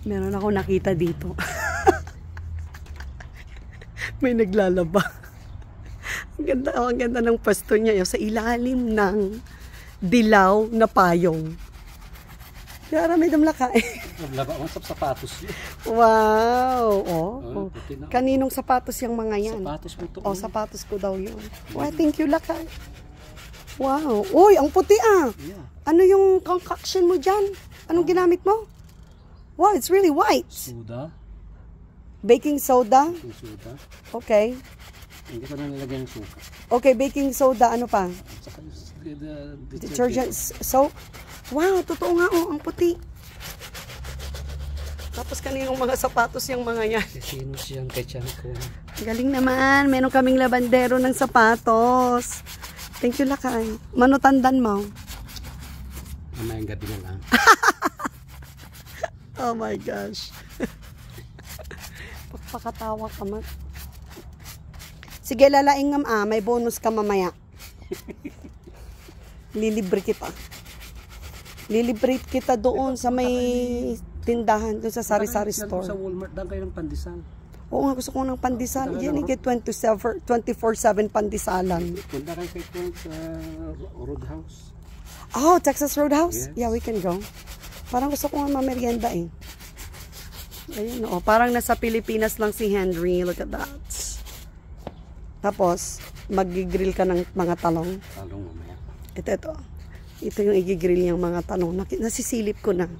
Meron ako nakita dito. May naglalaba. Ang ganda ng pwesto niya sa ilalim ng dilaw na payong. Yara, may damla ka eh. Naglaba ko sa sapatos yun. Wow! Oh. Puti na. Kaninong sapatos yung mga yan? Sapatos mo to. Oh, sapatos ko daw yun. Wow, thank you, Lakay. Wow. Uy, ang puti ah. Yeah. Ano yung concoction mo dyan? Anong ginamit mo? Wow, it's really white. Soda. Baking soda? Baking soda. Okay. Hindi ko na nilagyan ng suka. Okay, baking soda. Ano pa? Saka Detergent soap. Wow, totoo nga oh, ang puti. Tapos kaninong mga sapatos yung mga yan. Sino siyang kay Chanko? Galing naman. Meron kaming labandero ng sapatos. Thank you, Lakay. Manutandan mo. Mamayang gabi na lang. Oh my gosh. Pagpakatawa ka man. Sige, lalaing may bonus ka mamaya. Lilibre kita. Lilibre kita doon sa may tindahan, doon sa sari-sari store. Sa Walmart, daan kayo ng pandesal. Oo nga, gusto ko ng pandesal. Yan, get 24/7 pandesalan. Punta kayo kay sa Roadhouse. Oh, Texas Roadhouse? Yes. Yeah, we can go. Parang gusto ko nga mamerienda eh. Ayun, oh, parang nasa Pilipinas lang si Henry. Look at that. Tapos, mag-grill ka ng mga talong. Talong mamaya. Ito. Ito yung i-grill niyang mga talong. Nasisilip ko na.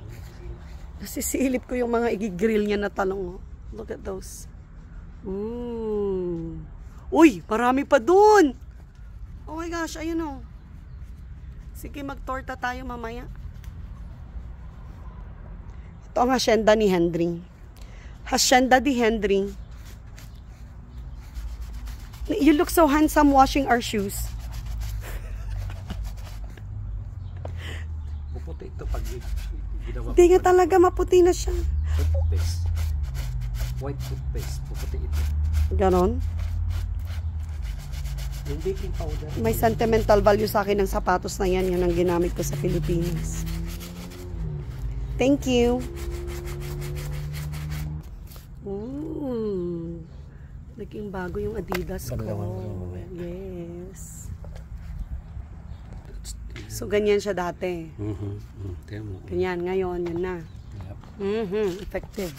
Nasisilip ko yung mga i-grill niya na talong. Oh. Look at those. Uy, marami pa dun. Oh my gosh, ayun oh. Sige, magtorta tayo mamaya. Ito ang hacienda ni Henry. Hacienda di Henry. You look so handsome washing our shoes. Puputi ito pag ginawa. Hindi nga talaga, maputi na siya. Toothpaste. White toothpaste. Puputi ito. Ganon. Yung baking powder. May sentimental value sa akin ng sapatos na yan. Yan ang ginamit ko sa Pilipinas. Thank you. Naging bago yung Adidas ko. Yes. So, ganyan siya dati. Ganyan. Ngayon, yun na. Yep. Effective.